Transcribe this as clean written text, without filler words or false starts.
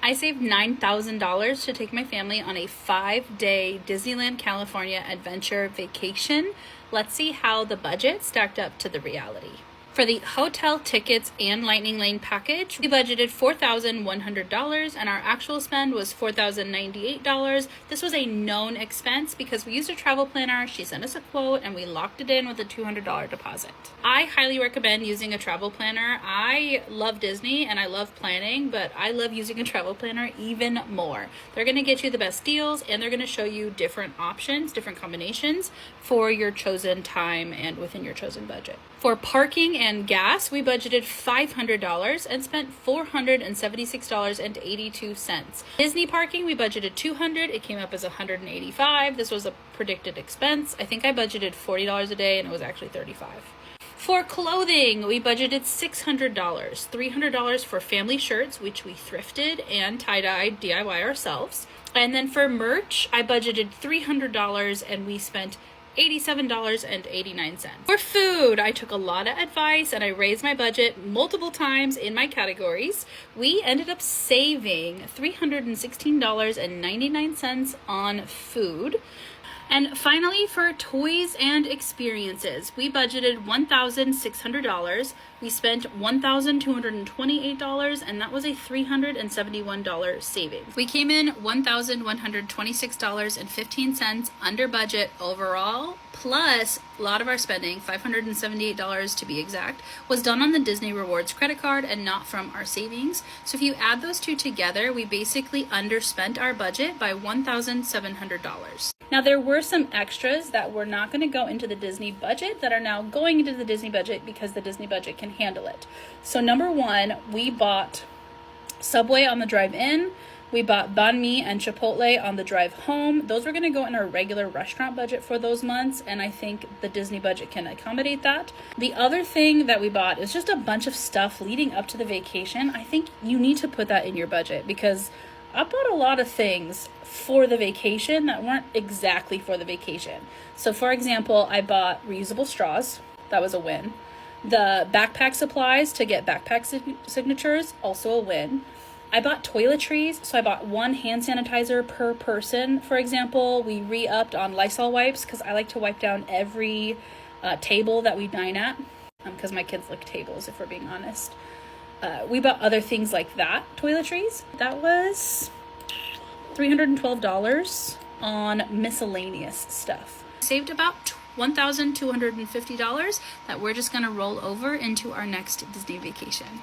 I saved $9,000 to take my family on a 5-day Disneyland, California adventure vacation. Let's see how the budget stacked up to the reality. For the hotel tickets and Lightning Lane package, we budgeted $4,100 and our actual spend was $4,098. This was a known expense because we used a travel planner. She sent us a quote and we locked it in with a $200 deposit. I highly recommend using a travel planner. I love Disney and I love planning, but I love using a travel planner even more. They're going to get you the best deals and they're going to show you different options, different combinations for your chosen time and within your chosen budget. For parking and gas, we budgeted $500 and spent $476.82. Disney parking, we budgeted $200. It came up as $185. This was a predicted expense. I think I budgeted $40 a day and it was actually $35. For clothing, we budgeted $600, $300 for family shirts, which we thrifted and tie-dyed DIY ourselves. And then for merch, I budgeted $300 and we spent $87.89. For food, I took a lot of advice and I raised my budget multiple times in my categories. We ended up saving $316.99 on food. And finally, for toys and experiences, we budgeted $1,600. We spent $1,228, and that was a $371 savings. We came in $1,126.15 under budget overall, plus a lot of our spending, $578 to be exact, was done on the Disney Rewards credit card and not from our savings. So if you add those two together, we basically underspent our budget by $1,700. Now, there were some extras that were not going to go into the Disney budget that are now going into the Disney budget because the Disney budget can handle it. So number one, we bought Subway on the drive in. We bought banh mi and Chipotle on the drive home. Those were going to go in our regular restaurant budget for those months, and I think the Disney budget can accommodate that. The other thing that we bought is just a bunch of stuff leading up to the vacation. I think you need to put that in your budget because I bought a lot of things for the vacation that weren't exactly for the vacation. So for example, I bought reusable straws. That was a win. The backpack supplies to get backpack signatures, also a win. I bought toiletries, so I bought one hand sanitizer per person. For example, we re-upped on Lysol wipes because I like to wipe down every table that we dine at because my kids lick tables, if we're being honest. We bought other things like that, toiletries. That was $312 on miscellaneous stuff. Saved about $1,250 that we're just going to roll over into our next Disney vacation.